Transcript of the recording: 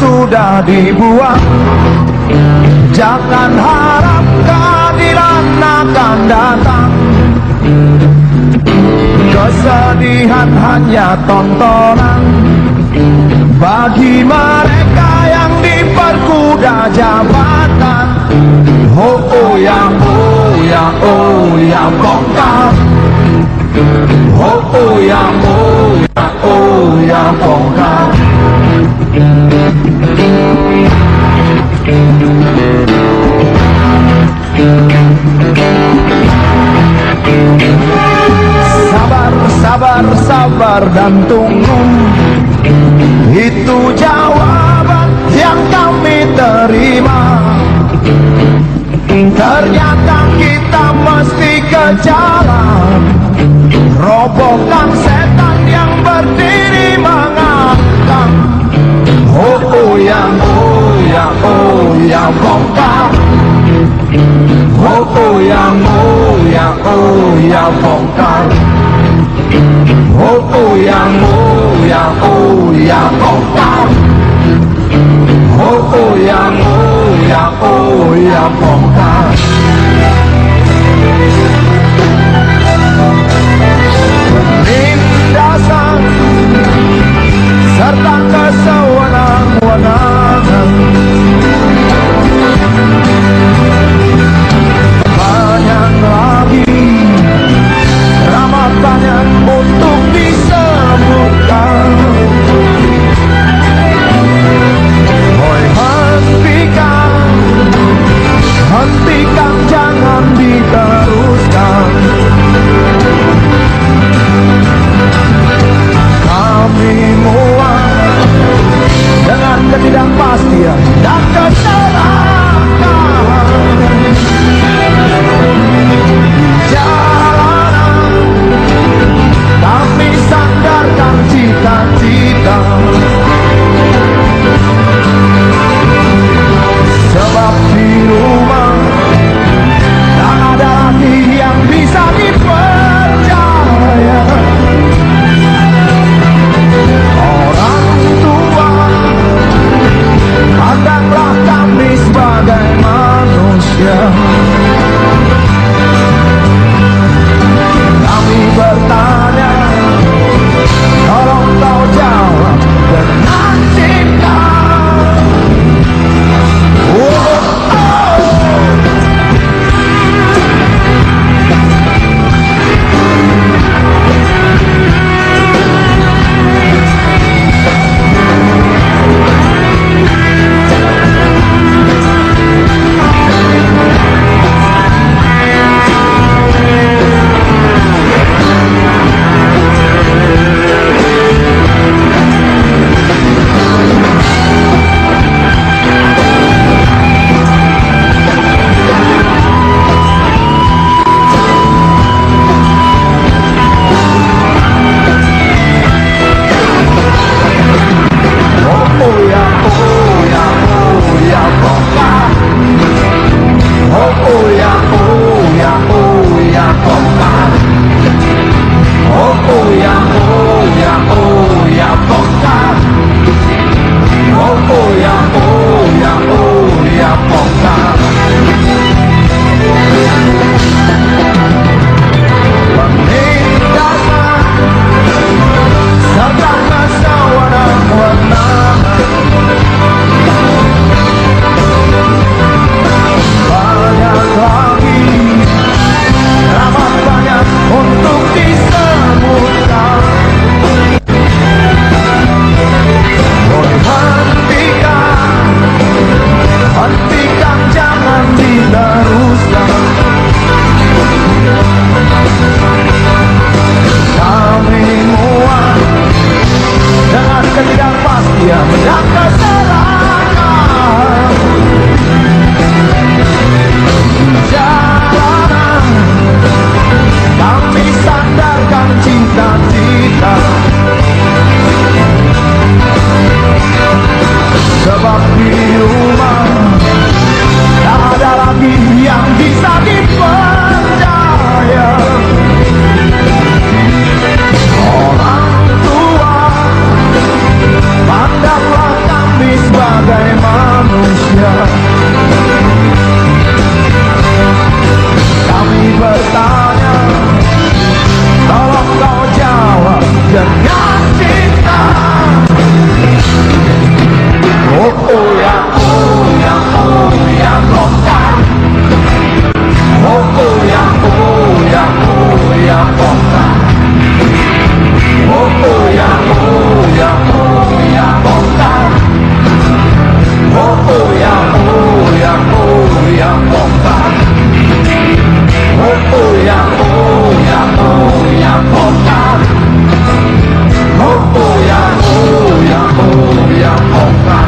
sudah dibuang. Jangan harap kehadiran akan datang. Kesedihan hanya tontonan bagi mereka yang diperkuda jabatan. Oh oh ya bongkar. Oh oh ya bongkar. Sabar dan tunggu, itu jawaban yang kami terima. Ternyata kita mesti ke jalan, robohkan setan yang berdiri mengangkat. Oh oh ya bongkar. Oh oh ya bongkar. Oh oh ya bongkar. Oh oh ya bongkar. Penindasan serta kesewenang-wenangan, banyak lagi ramatan untuk disebutkan. Hoi, hentikan, jangan diteruskan. Kami muak dengan ketidakpastian dan keserakahan. Jalanan kami sandarkan cita-cita, sebab di rumah tak ada lagi yang bisa dipercaya. Orang tua, pandanglah kami sebagai manusia. Kami bertanya, tolong kau jawab dengan cinta. Pandanglah kami sebagai manusia. Kami bertanya, tolong kau jawab dengan cinta. Oh oh ya, oh ya, oh ya, bongkar. Oh oh ya, oh ya, oh ya, bongkar. Oh oh ya, oh ya, oh ya, bongkar. Oh oh ya, oh ya, oh ya, bongkar. Oh oh ya, oh ya, oh ya, bongkar. Oh oh ya, oh ya, oh ya, bongkar.